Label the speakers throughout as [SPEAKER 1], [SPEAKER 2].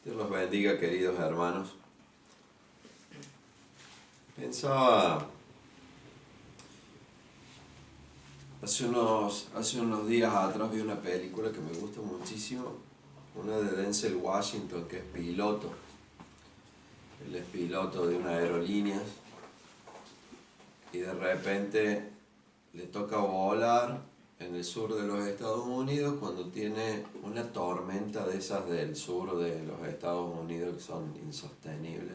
[SPEAKER 1] Dios los bendiga, queridos hermanos. Pensaba, hace unos días atrás vi una película que me gusta muchísimo, una de Denzel Washington, que es piloto. Él es piloto de una aerolínea y de repente le toca volar en el sur de los Estados Unidos cuando tiene una tormenta de esas del sur de los Estados Unidos que son insostenibles.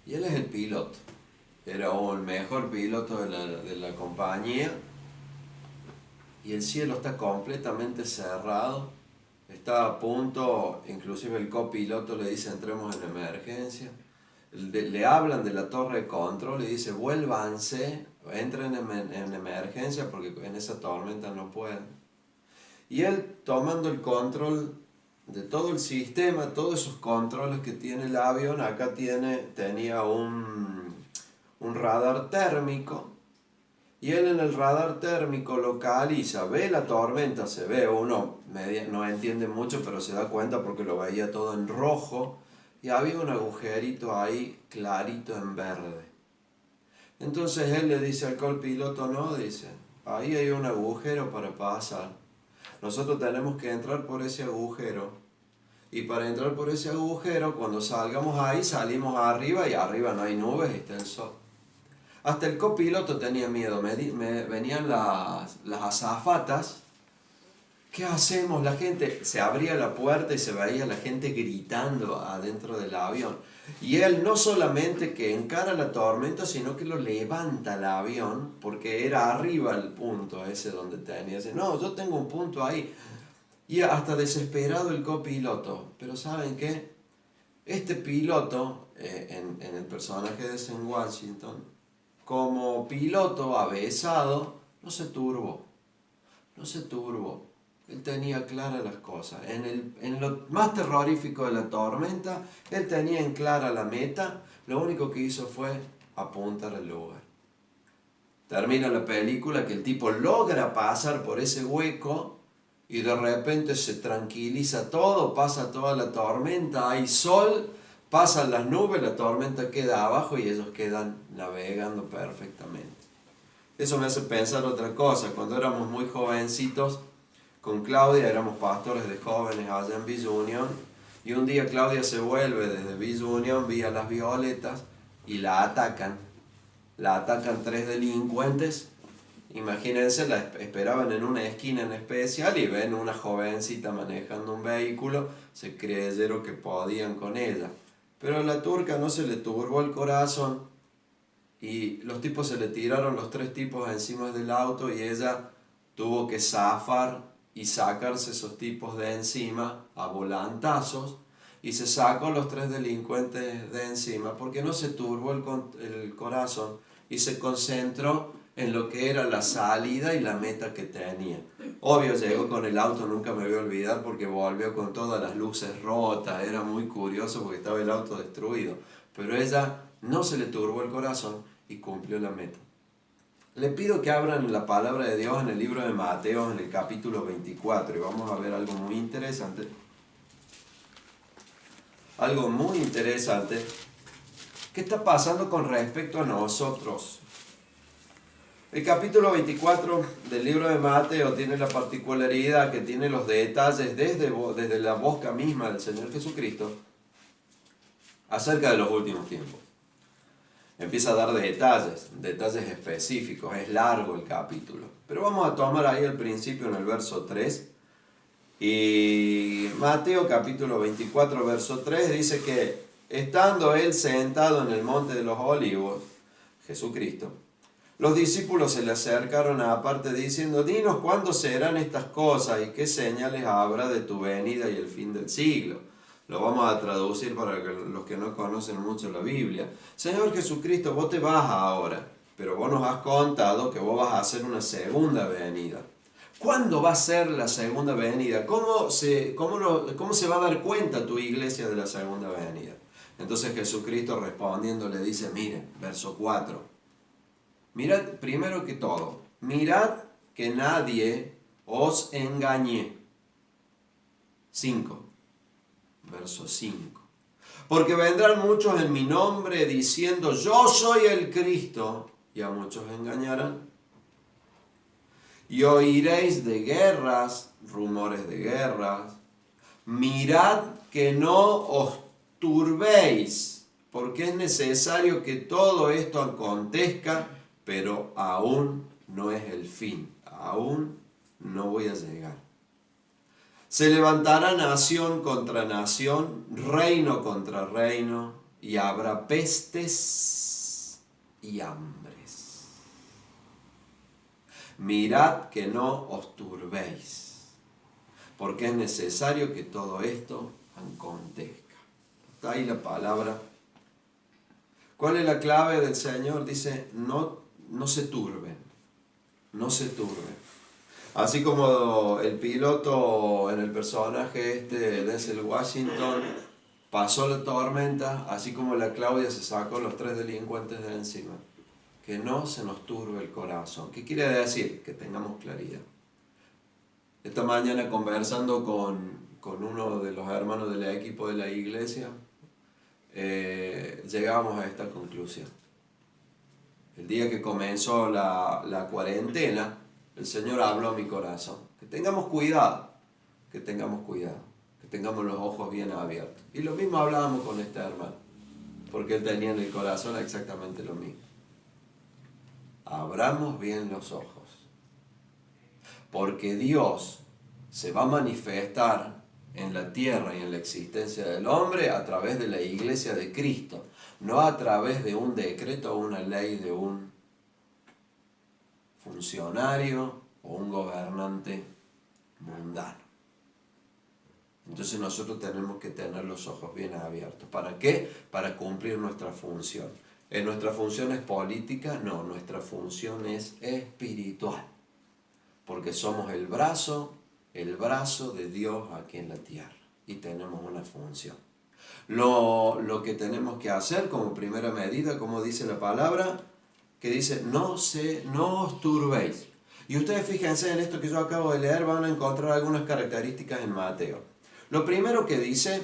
[SPEAKER 1] Y él es el piloto. Era el mejor piloto de la compañía. Y el cielo está completamente cerrado. Está a punto, inclusive el copiloto le dice entremos en emergencia. Le hablan de la torre de control y dice vuélvanse, entren en emergencia porque en esa tormenta no pueden. Y él tomando el control de todo el sistema, todos esos controles que tiene el avión, acá tenía un radar térmico. Y él en el radar térmico localiza, ve la tormenta, se ve, uno no entiende mucho, pero se da cuenta porque lo veía todo en rojo. Y había un agujerito ahí clarito en verde. Entonces él le dice al copiloto, no, dice, ahí hay un agujero para pasar. Nosotros tenemos que entrar por ese agujero. Y para entrar por ese agujero, cuando salgamos ahí, salimos arriba y arriba no hay nubes y está el sol. Hasta el copiloto tenía miedo, venían las azafatas. ¿Qué hacemos? La gente, se abría la puerta y se veía la gente gritando adentro del avión. Y él no solamente que encara la tormenta, sino que lo levanta el avión, porque era arriba el punto ese donde tenía. Dice, no, yo tengo un punto ahí. Y hasta desesperado el copiloto. Pero ¿saben qué? Este piloto, en el personaje de Denzel Washington, como piloto avesado, no se turbó. Él tenía claras las cosas. En lo más terrorífico de la tormenta, él tenía en clara la meta. Lo único que hizo fue apuntar al lugar. Termina la película que el tipo logra pasar por ese hueco y de repente se tranquiliza todo, pasa toda la tormenta, hay sol, pasan las nubes, la tormenta queda abajo y ellos quedan navegando perfectamente. Eso me hace pensar otra cosa. Cuando éramos muy jovencitos, con Claudia éramos pastores de jóvenes allá en Villa Unión, y un día Claudia se vuelve desde Villa Unión vía Las Violetas y la atacan. La atacan 3 delincuentes. Imagínense, la esperaban en una esquina en especial y ven una jovencita manejando un vehículo, se creyeron que podían con ella. Pero a la turca no se le turbó el corazón y los tipos se le tiraron, los 3 tipos encima del auto, y ella tuvo que zafar y sacarse esos tipos de encima a volantazos, y se sacó los 3 delincuentes de encima porque no se turbó el corazón y se concentró en lo que era la salida y la meta que tenía. Obvio, llegó con el auto, nunca me voy a olvidar, porque volvió con todas las luces rotas, era muy curioso porque estaba el auto destruido, pero ella no se le turbó el corazón y cumplió la meta. Le pido que abran la palabra de Dios en el libro de Mateo, en el capítulo 24, y vamos a ver algo muy interesante. Algo muy interesante. ¿Qué está pasando con respecto a nosotros? El capítulo 24 del libro de Mateo tiene la particularidad que tiene los detalles desde la boca misma del Señor Jesucristo acerca de los últimos tiempos. Empieza a dar detalles específicos, es largo el capítulo. Pero vamos a tomar ahí al principio en el verso 3. Y Mateo capítulo 24, verso 3 dice que estando él sentado en el monte de los olivos, Jesucristo, los discípulos se le acercaron aparte diciendo, dinos cuándo serán estas cosas y qué señales habrá de tu venida y el fin del siglo. Lo vamos a traducir para los que no conocen mucho la Biblia. Señor Jesucristo, vos te vas ahora, pero vos nos has contado que vos vas a hacer una segunda venida. ¿Cuándo va a ser la segunda venida? ¿Cómo se va a dar cuenta tu iglesia de la segunda venida? Entonces Jesucristo respondiendo le dice, miren, verso 4. Mirad, primero que todo, mirad que nadie os engañe. 5. Verso 5. Porque vendrán muchos en mi nombre diciendo, yo soy el Cristo, y a muchos engañarán. Y oiréis de guerras, rumores de guerras. Mirad que no os turbéis, porque es necesario que todo esto acontezca, pero aún no es el fin. Aún no voy a llegar. Se levantará nación contra nación, reino contra reino, y habrá pestes y hambres. Mirad que no os turbéis, porque es necesario que todo esto acontezca. Está ahí la palabra. ¿Cuál es la clave del Señor? Dice, no se turben, no se turben. Así como el piloto en el personaje Denzel Washington, pasó la tormenta, así como la Claudia se sacó los 3 delincuentes de encima. Que no se nos turbe el corazón. ¿Qué quiere decir? Que tengamos claridad. Esta mañana conversando con uno de los hermanos del equipo de la iglesia, llegamos a esta conclusión. El día que comenzó la cuarentena, el Señor habló a mi corazón. Que tengamos cuidado, que tengamos los ojos bien abiertos. Y lo mismo hablábamos con este hermano, porque él tenía en el corazón exactamente lo mismo. Abramos bien los ojos, porque Dios se va a manifestar en la tierra y en la existencia del hombre a través de la iglesia de Cristo, no a través de un decreto o una ley de un funcionario o un gobernante mundano. Entonces nosotros tenemos que tener los ojos bien abiertos. ¿Para qué? Para cumplir nuestra función. ¿Nuestra función es política? No, nuestra función es espiritual. Porque somos el brazo de Dios aquí en la tierra. Y tenemos una función. Lo que tenemos que hacer como primera medida, como dice la palabra, que dice, no os turbéis. Y ustedes fíjense en esto que yo acabo de leer, van a encontrar algunas características en Mateo. Lo primero que dice,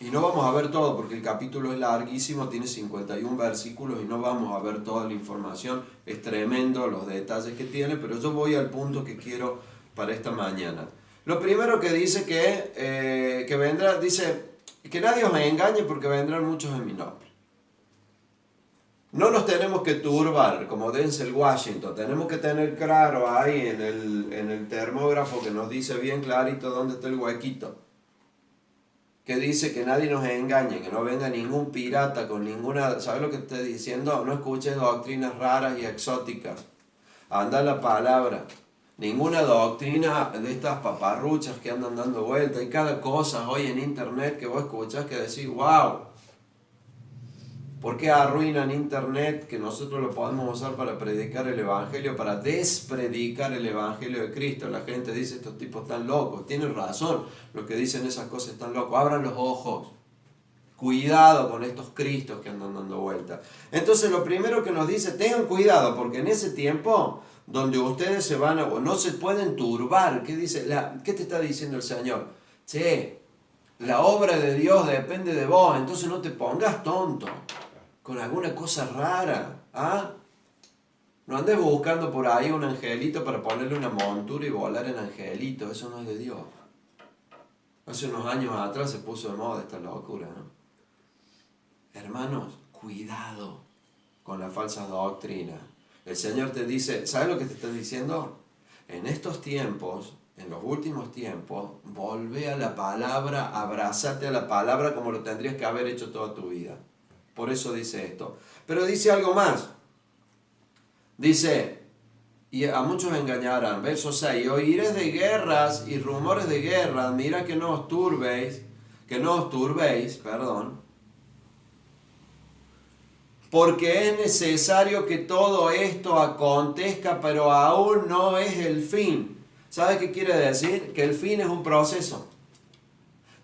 [SPEAKER 1] y no vamos a ver todo porque el capítulo es larguísimo, tiene 51 versículos y no vamos a ver toda la información, es tremendo los detalles que tiene, pero yo voy al punto que quiero para esta mañana. Lo primero que dice que vendrá, dice que nadie os engañe porque vendrán muchos en mi nombre. No nos tenemos que turbar como Denzel Washington, tenemos que tener claro ahí en el termógrafo que nos dice bien clarito dónde está el huequito. Que dice que nadie nos engañe, que no venga ningún pirata con ninguna... ¿Sabes lo que estoy diciendo? No escuches doctrinas raras y exóticas. Anda la palabra. Ninguna doctrina de estas paparruchas que andan dando vueltas y cada cosa hoy en internet que vos escuchás que decís, wow. ¿Por qué arruinan internet que nosotros lo podemos usar para predicar el evangelio, para despredicar el evangelio de Cristo? La gente dice, estos tipos están locos. Tienen razón, los que dicen esas cosas están locos. Abran los ojos. Cuidado con estos cristos que andan dando vueltas. Entonces lo primero que nos dice, tengan cuidado, porque en ese tiempo donde ustedes se van o no se pueden turbar. ¿Qué dice? ¿Qué te está diciendo el Señor? Che, la obra de Dios depende de vos, entonces no te pongas tonto con alguna cosa rara, ¿ah? No andes buscando por ahí un angelito para ponerle una montura y volar en angelito, eso no es de Dios. Hace unos años atrás se puso de moda esta locura, ¿no? Hermanos, cuidado con las falsas doctrinas. El Señor te dice, ¿sabes lo que te está diciendo? En estos tiempos, en los últimos tiempos, volvé a la palabra, abrázate a la palabra como lo tendrías que haber hecho toda tu vida. Por eso dice esto. Pero dice algo más. Dice, y a muchos engañarán. Verso 6. Oiréis de guerras y rumores de guerras. Mira que no os turbéis. Porque es necesario que todo esto acontezca, pero aún no es el fin. ¿Sabes qué quiere decir? Que el fin es un proceso.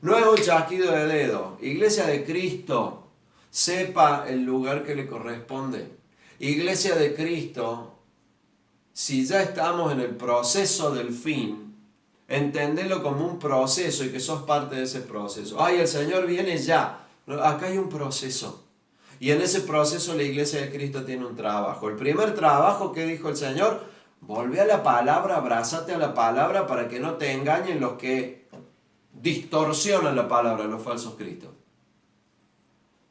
[SPEAKER 1] No es un chasquido de dedo. Iglesia de Cristo, sepa el lugar que le corresponde. Iglesia de Cristo, si ya estamos en el proceso del fin, Entendelo como un proceso y que sos parte de ese proceso. Ay, el Señor viene ya. No, acá hay un proceso. Y en ese proceso la iglesia de Cristo tiene un trabajo. El primer trabajo que dijo el Señor, volvé a la palabra, abrázate a la palabra para que no te engañen los que distorsionan la palabra, los falsos cristos.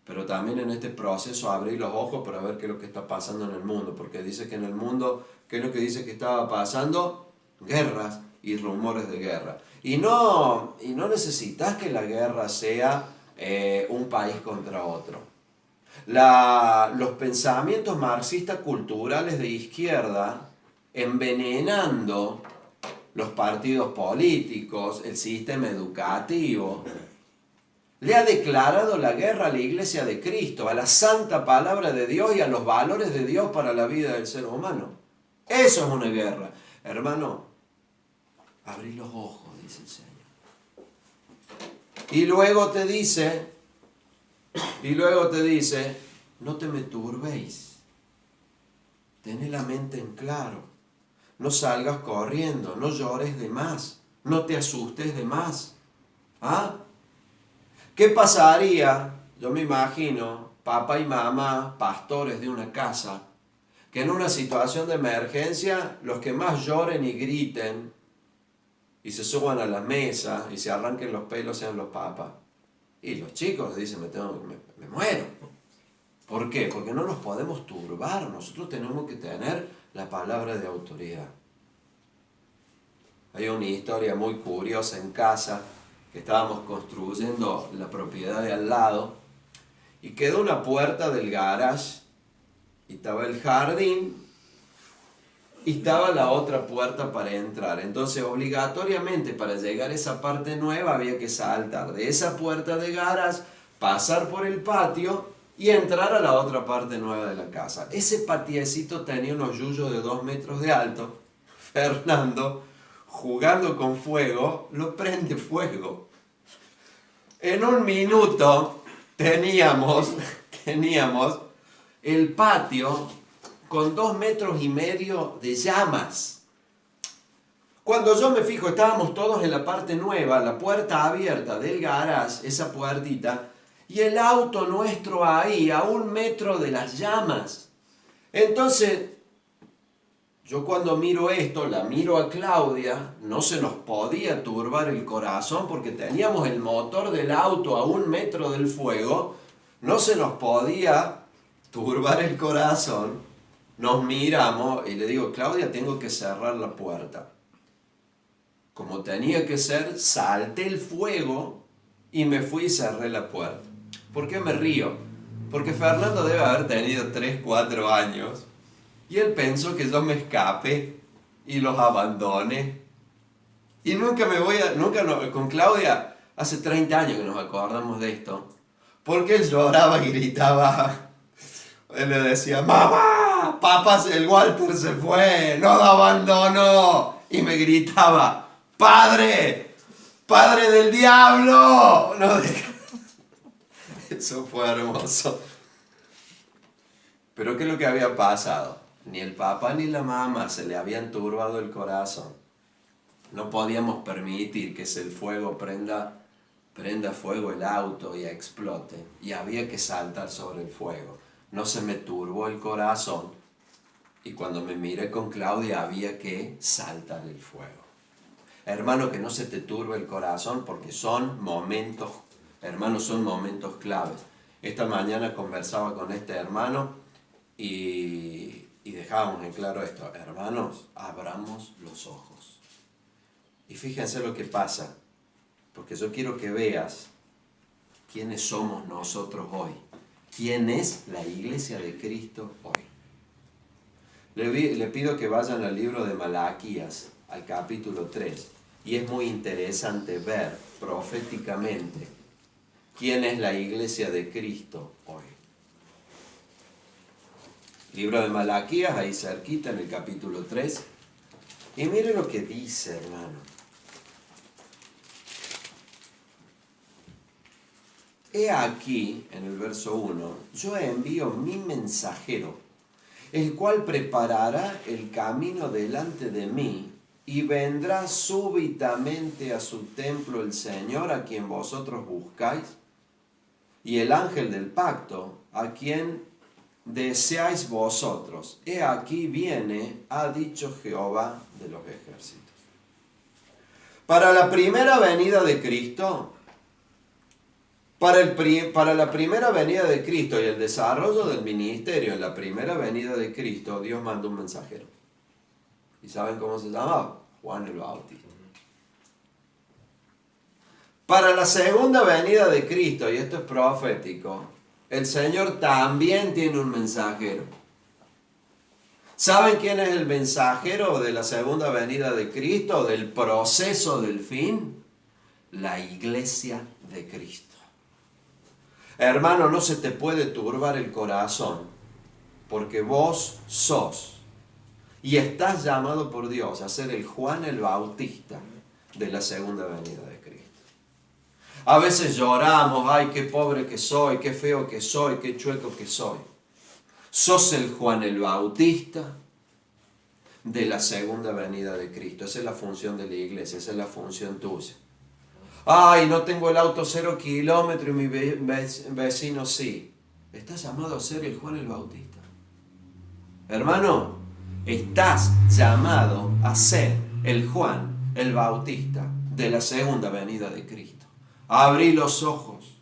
[SPEAKER 1] Pero también en este proceso abrí los ojos para ver qué es lo que está pasando en el mundo. Porque dice que en el mundo, ¿qué es lo que dice que estaba pasando? Guerras y rumores de guerra. Y no necesitas que la guerra sea un país contra otro. Los pensamientos marxistas culturales de izquierda envenenando los partidos políticos, el sistema educativo, le ha declarado la guerra a la iglesia de Cristo, a la santa palabra de Dios y a los valores de Dios para la vida del ser humano. Eso es una guerra. Hermano, abrí los ojos, dice el Señor. Y luego te dice, no te me turbéis. Ten la mente en claro. No salgas corriendo, no llores de más, no te asustes de más. ¿Ah? ¿Qué pasaría? Yo me imagino, papá y mamá, pastores de una casa, que en una situación de emergencia, los que más lloren y griten y se suban a la mesa y se arranquen los pelos sean los papás. Y los chicos dicen, me muero. ¿Por qué? Porque no nos podemos turbar, nosotros tenemos que tener la palabra de autoridad. Hay una historia muy curiosa en casa, que estábamos construyendo la propiedad de al lado, y quedó una puerta del garage, y estaba el jardín, y estaba la otra puerta para entrar. Entonces, obligatoriamente, para llegar a esa parte nueva, había que saltar de esa puerta de garage, pasar por el patio, y entrar a la otra parte nueva de la casa. Ese patiecito tenía unos yuyos de 2 metros de alto. Fernando, jugando con fuego, lo prende fuego. En un minuto teníamos el patio con 2,5 metros de llamas. Cuando yo me fijo, estábamos todos en la parte nueva, la puerta abierta del garage, esa puertita, y el auto nuestro ahí, a 1 metro de las llamas. Entonces, yo cuando miro esto, la miro a Claudia, no se nos podía turbar el corazón porque teníamos el motor del auto a 1 metro del fuego, no se nos podía turbar el corazón. Nos miramos y le digo, Claudia, tengo que cerrar la puerta. Como tenía que ser, salté el fuego y me fui y cerré la puerta. ¿Por qué me río? Porque Fernando debe haber tenido 3, 4 años y él pensó que yo me escape y los abandone. Y con Claudia, hace 30 años que nos acordamos de esto, porque él lloraba y gritaba. Él le decía, mamá, papá, el Walter se fue, no lo abandonó. Y me gritaba, padre del diablo. No, eso fue hermoso. Pero ¿qué es lo que había pasado? Ni el papá ni la mamá se le habían turbado el corazón. No podíamos permitir que el fuego prenda fuego el auto y explote. Y había que saltar sobre el fuego. No se me turbó el corazón. Y cuando me miré con Claudia había que saltar el fuego. Hermano, que no se te turbe el corazón porque son momentos, hermanos, son momentos claves. Esta mañana conversaba con este hermano y dejábamos en claro esto. Hermanos, abramos los ojos. Y fíjense lo que pasa, porque yo quiero que veas quiénes somos nosotros hoy. ¿Quién es la iglesia de Cristo hoy? Le pido que vayan al libro de Malaquías, al capítulo 3. Y es muy interesante ver proféticamente quién es la iglesia de Cristo hoy. Libro de Malaquías, ahí cerquita en el capítulo 3. Y mire lo que dice, hermano. He aquí, en el verso 1, yo envío mi mensajero, el cual preparará el camino delante de mí. y vendrá súbitamente a su templo el Señor a quien vosotros buscáis, y el ángel del pacto a quien deseáis vosotros. He aquí viene, ha dicho Jehová de los ejércitos. Para la primera venida de Cristo, para la primera venida de Cristo y el desarrollo del ministerio en la primera venida de Cristo, Dios mandó un mensajero. ¿Y saben cómo se llamaba? Juan el Bautista. Para la segunda venida de Cristo, y esto es profético, el Señor también tiene un mensajero. ¿Saben quién es el mensajero de la segunda venida de Cristo, del proceso del fin? La iglesia de Cristo. Hermano, no se te puede turbar el corazón, porque vos sos y estás llamado por Dios a ser el Juan el Bautista de la segunda venida de Cristo. A veces lloramos, ay, qué pobre que soy, qué feo que soy, qué chueco que soy. Sos el Juan el Bautista de la segunda venida de Cristo. Esa es la función de la iglesia, esa es la función tuya. Ay, no tengo el auto 0 kilómetros y mi vecino sí. Estás llamado a ser el Juan el Bautista. Hermano, estás llamado a ser el Juan el Bautista de la segunda venida de Cristo. Abrí los ojos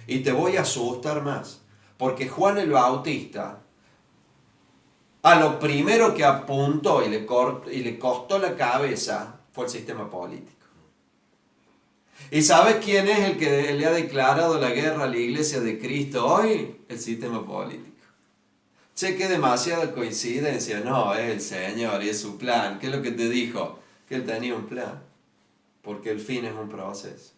[SPEAKER 1] y te voy a asustar más, porque Juan el Bautista a lo primero que apuntó y le costó la cabeza fue el sistema político. ¿Y sabes quién es el que le ha declarado la guerra a la iglesia de Cristo hoy? El sistema político. Che, qué demasiada coincidencia. No, es el Señor y es su plan. ¿Qué es lo que te dijo? Que Él tenía un plan. Porque el fin es un proceso.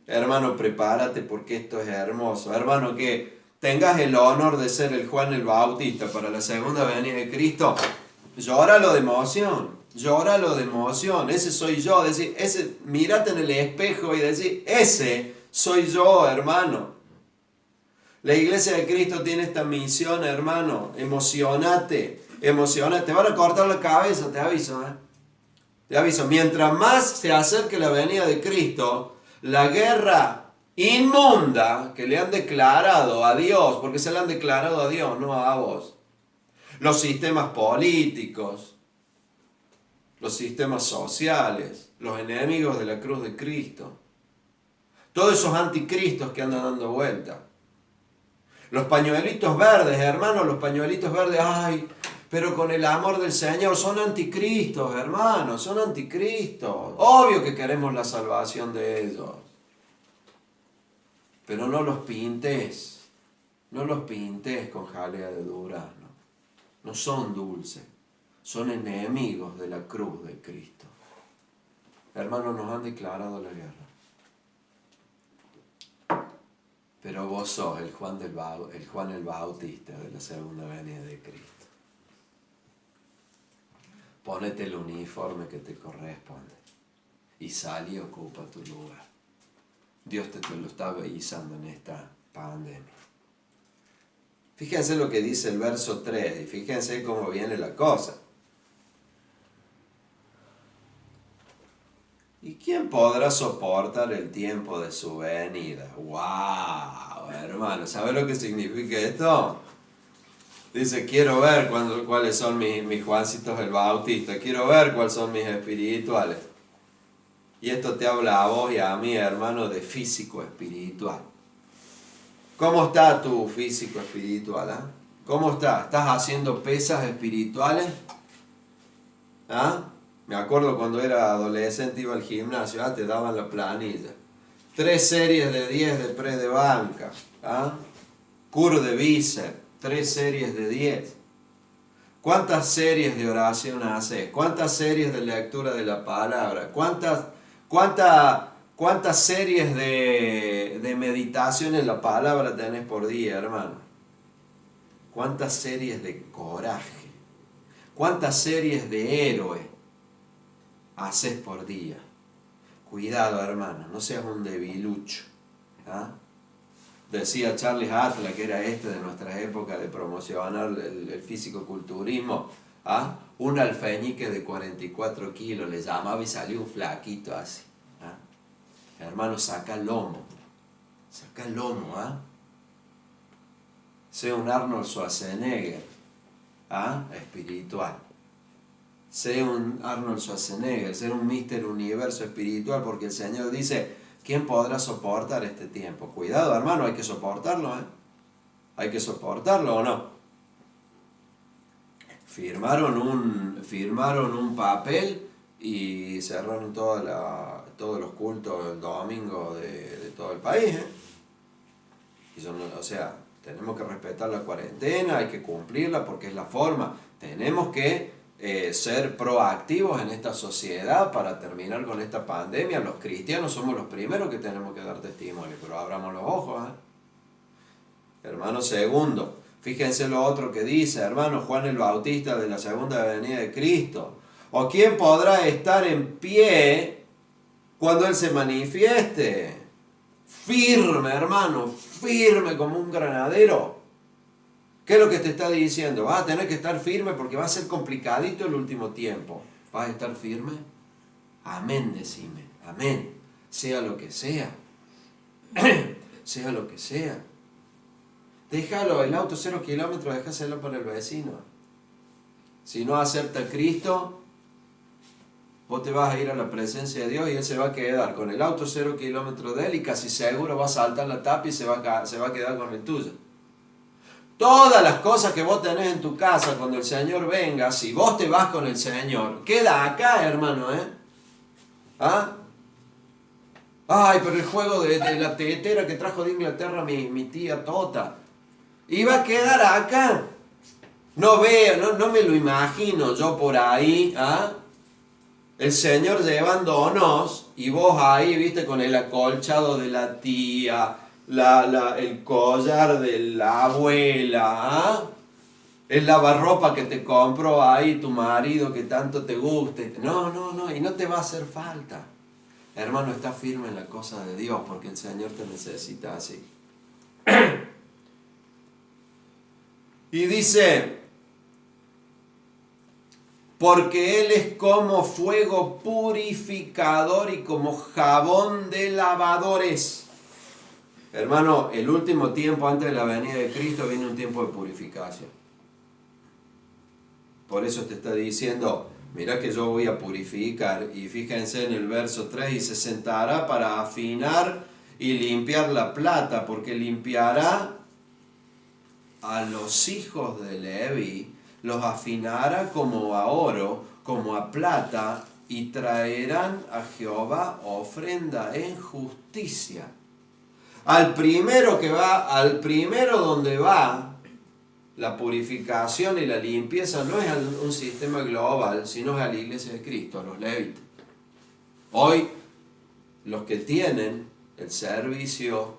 [SPEAKER 1] Hermano, prepárate porque esto es hermoso. Hermano, que tengas el honor de ser el Juan el Bautista para la segunda venida de Cristo. Llóralo de emoción. Llóralo de emoción. Ese soy yo. Decir, mírate en el espejo y decir, ese soy yo, hermano. La iglesia de Cristo tiene esta misión, hermano. Emocionate. Emocionate. Te van a cortar la cabeza, te aviso, Te aviso. Mientras más se acerque la venida de Cristo, la guerra inmunda que le han declarado a Dios, porque se le han declarado a Dios, no a vos. Los sistemas políticos, los sistemas sociales, los enemigos de la cruz de Cristo, todos esos anticristos que andan dando vuelta. Los pañuelitos verdes, hermanos, los pañuelitos verdes, ay, pero con el amor del Señor, son anticristos, hermanos, son anticristos. Obvio que queremos la salvación de ellos. Pero no los pintes con jalea de durazno. No son dulces, son enemigos de la cruz de Cristo. Hermanos, nos han declarado la guerra. Pero vos sos el Juan el Bautista de la segunda venida de Cristo. Ponete el uniforme que te corresponde y sal y ocupa tu lugar. Dios te lo está avisando en esta pandemia. Fíjense lo que dice el verso 3 y fíjense cómo viene la cosa. ¿Y quién podrá soportar el tiempo de su venida? ¡Wow! Hermano, ¿sabes lo que significa esto? Dice, quiero ver cuáles son mis Juancitos el Bautista, quiero ver cuáles son mis espirituales. Y esto te habla a vos y a mí, hermano, de físico espiritual. ¿Cómo está tu físico espiritual? ¿Cómo está? ¿Estás haciendo pesas espirituales? Me acuerdo cuando era adolescente, iba al gimnasio, te daban la planilla. 3 series de 10 de press de banca. Curl de bíceps, 3 series de 10. ¿Cuántas series de oración haces? ¿Cuántas series de lectura de la palabra? ¿Cuántas series de meditación en la palabra tenés por día, hermano? ¿Cuántas series de coraje? ¿Cuántas series de héroe haces por día? Cuidado, hermano, no seas un debilucho. Decía Charles Atlas, que era de nuestras épocas de promocionar el fisicoculturismo, un alfeñique de 44 kilos, le llamaba y salía un flaquito así. ¿Ah? Hermano, saca el lomo, ¿ah? Sea un Arnold Schwarzenegger, ¿ah? Espiritual. Sea un Arnold Schwarzenegger, sea un Mister Universo espiritual, porque el Señor dice, ¿quién podrá soportar este tiempo? Cuidado, hermano, hay que soportarlo, ¿eh? Hay que soportarlo, ¿o no? Firmaron un papel y cerraron todos los cultos el domingo de todo el país, ¿eh? Y o sea, tenemos que respetar la cuarentena, hay que cumplirla porque es la forma. Tenemos que ser proactivos en esta sociedad para terminar con esta pandemia. Los cristianos somos los primeros que tenemos que dar testimonio, pero abramos los ojos, ¿eh? Hermano, segundo, fíjense lo otro que dice, hermano, Juan el Bautista de la segunda venida de Cristo. ¿O quién podrá estar en pie cuando Él se manifieste? Firme, hermano, firme como un granadero. ¿Qué es lo que te está diciendo? Vas a tener que estar firme porque va a ser complicadito el último tiempo. ¿Vas a estar firme? Amén, decime. Amén. Sea lo que sea. Sea lo que sea. Déjalo, el auto 0 kilómetros, déjaselo para el vecino. Si no acepta a Cristo, vos te vas a ir a la presencia de Dios y Él se va a quedar con el auto 0 kilómetros de Él y casi seguro va a saltar la tapa y se va a quedar con el tuyo. Todas las cosas que vos tenés en tu casa cuando el Señor venga, si vos te vas con el Señor, queda acá, hermano, ¿eh? ¿Ah? Ay, pero el juego de la tetera que trajo de Inglaterra mi tía Tota, iba a quedar acá. No veo, no me lo imagino yo por ahí, ¿ah? El Señor llevándonos y vos ahí, viste, con el acolchado de la tía, el collar de la abuela, ¿ah? El lavarropa que te compró ahí tu marido que tanto te guste. No, y no te va a hacer falta. Hermano, está firme en la cosa de Dios porque el Señor te necesita así. Y dice, porque Él es como fuego purificador y como jabón de lavadores. Hermano, el último tiempo antes de la venida de Cristo viene un tiempo de purificación. Por eso te está diciendo, mira que yo voy a purificar. Y fíjense en el verso 3, y se sentará para afinar y limpiar la plata, porque limpiará a los hijos de Leví, los afinará como a oro, como a plata, y traerán a Jehová ofrenda en justicia. Al primero donde va la purificación y la limpieza no es un sistema global, sino es a la iglesia de Cristo, a los levitas. Hoy, los que tienen el servicio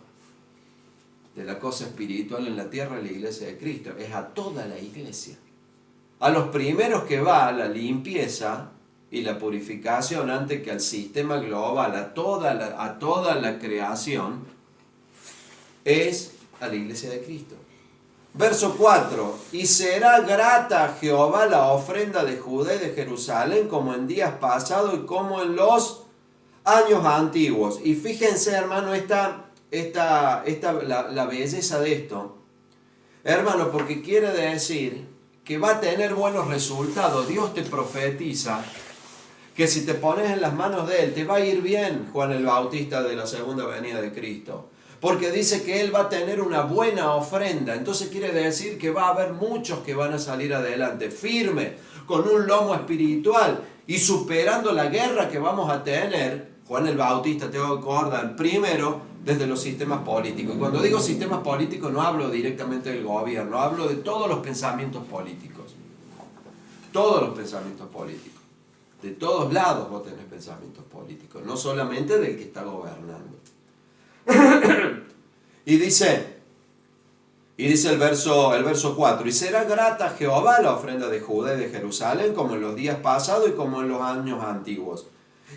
[SPEAKER 1] de la cosa espiritual en la tierra es la iglesia de Cristo, es a toda la iglesia. A los primeros que va la limpieza y la purificación antes que al sistema global, a toda la creación, es a la iglesia de Cristo. Verso 4, y será grata a Jehová la ofrenda de Judá y de Jerusalén como en días pasados y como en los años antiguos. Y fíjense, hermano, la belleza de esto, hermano, porque quiere decir que va a tener buenos resultados. Dios te profetiza que si te pones en las manos de Él, te va a ir bien, Juan el Bautista de la segunda venida de Cristo. Porque dice que Él va a tener una buena ofrenda. Entonces quiere decir que va a haber muchos que van a salir adelante, firme, con un lomo espiritual y superando la guerra que vamos a tener. Juan el Bautista, tengo que acordar, primero desde los sistemas políticos. Y cuando digo sistemas políticos no hablo directamente del gobierno, hablo de todos los pensamientos políticos. Todos los pensamientos políticos. De todos lados vos tenés pensamientos políticos, no solamente del que está gobernando. Y dice el verso 4, y será grata a Jehová la ofrenda de Judá y de Jerusalén como en los días pasados y como en los años antiguos.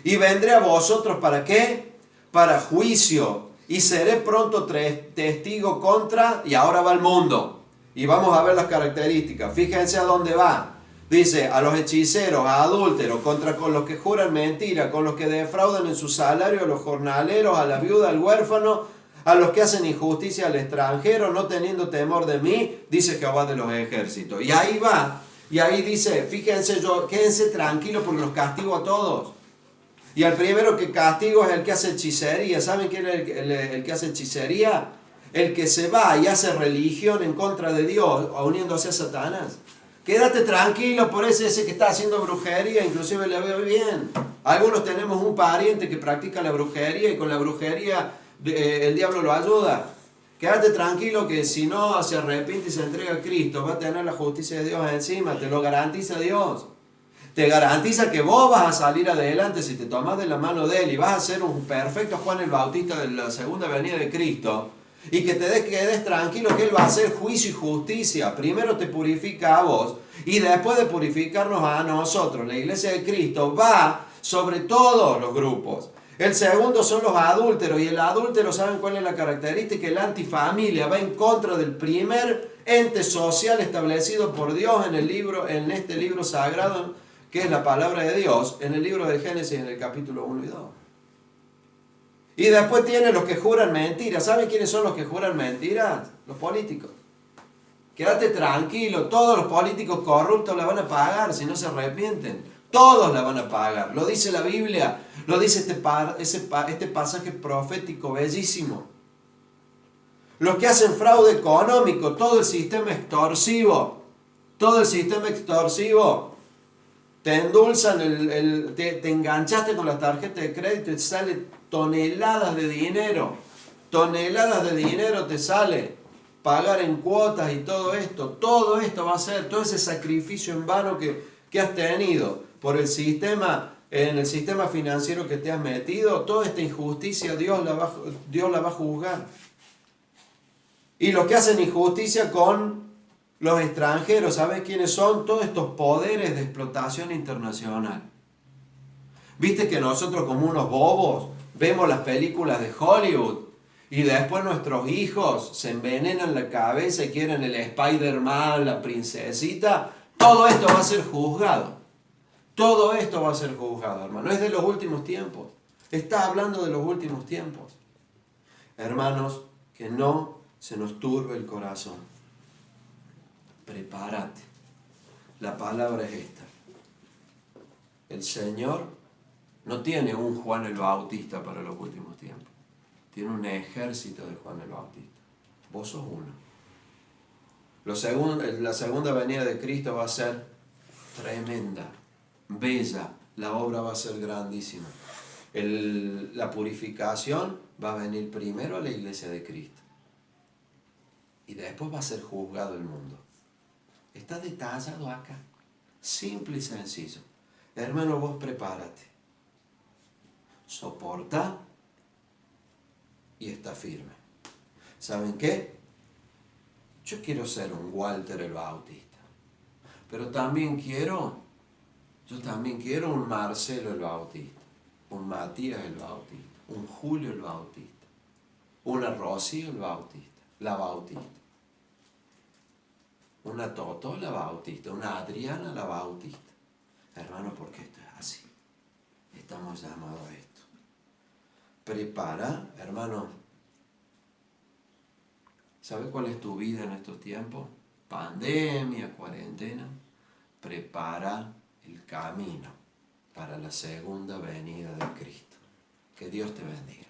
[SPEAKER 1] Y vendré a vosotros, ¿para qué? Para juicio, y seré pronto testigo contra, y ahora va el mundo. Y vamos a ver las características. Fíjense a dónde va. Dice, a los hechiceros, a adúlteros, con los que juran mentira, con los que defraudan en su salario, a los jornaleros, a la viuda, al huérfano, a los que hacen injusticia al extranjero, no teniendo temor de mí, dice Jehová de los ejércitos. Y ahí va, y ahí dice, fíjense, quédense tranquilos porque los castigo a todos. Y el primero que castigo es el que hace hechicería. ¿Saben quién es el que hace hechicería? El que se va y hace religión en contra de Dios, uniéndose a Satanás. Quédate tranquilo por ese que está haciendo brujería, inclusive le veo bien. Algunos tenemos un pariente que practica la brujería y con la brujería el diablo lo ayuda. Quédate tranquilo que si no se arrepiente y se entrega a Cristo, va a tener la justicia de Dios encima, te lo garantiza Dios. Te garantiza que vos vas a salir adelante si te tomas de la mano de Él y vas a ser un perfecto Juan el Bautista de la segunda venida de Cristo. Y que te quedes tranquilo que Él va a hacer juicio y justicia. Primero te purifica a vos y después de purificarnos a nosotros, la iglesia de Cristo va sobre todos los grupos. El segundo son los adúlteros, y el adúltero, ¿saben cuál es la característica? El antifamilia, va en contra del primer ente social establecido por Dios en este libro sagrado, que es la palabra de Dios, en el libro de Génesis, en el capítulo 1 y 2. Y después tiene los que juran mentiras. ¿Saben quiénes son los que juran mentiras? Los políticos. Quédate tranquilo, todos los políticos corruptos la van a pagar si no se arrepienten. Todos la van a pagar. Lo dice la Biblia, lo dice este pasaje profético bellísimo. Los que hacen fraude económico, todo el sistema extorsivo, te endulzan, te enganchaste con la tarjeta de crédito y te sale toneladas de dinero te sale pagar en cuotas y todo esto va a ser, todo ese sacrificio en vano que has tenido por el sistema, en el sistema financiero que te has metido, toda esta injusticia Dios la va a juzgar. Y los que hacen injusticia con los extranjeros, ¿sabes quiénes son? Todos estos poderes de explotación internacional. ¿Viste que nosotros como unos bobos vemos las películas de Hollywood y después nuestros hijos se envenenan la cabeza y quieren el Spider-Man, la princesita? Todo esto va a ser juzgado. Todo esto va a ser juzgado, hermano. Es de los últimos tiempos. Está hablando de los últimos tiempos. Hermanos, que no se nos turbe el corazón. Prepárate. La palabra es esta. El Señor no tiene un Juan el Bautista para los últimos tiempos. Tiene un ejército de Juan el Bautista. Vos sos uno. La segunda venida de Cristo va a ser tremenda, bella. La obra va a ser grandísima. La purificación va a venir primero a la iglesia de Cristo. Y después va a ser juzgado el mundo. Está detallado acá. Simple y sencillo. Hermano, vos prepárate. Soporta y está firme. ¿Saben qué? Yo quiero ser un Walter el Bautista. Pero yo también quiero un Marcelo el Bautista, un Matías el Bautista, un Julio el Bautista, una Rocío el Bautista, la Bautista. Una Toto la Bautista, una Adriana la Bautista. Hermano, porque esto es así. Estamos llamados a esto. Prepara, hermano. ¿Sabes cuál es tu vida en estos tiempos? Pandemia, cuarentena. Prepara el camino para la segunda venida de Cristo. Que Dios te bendiga.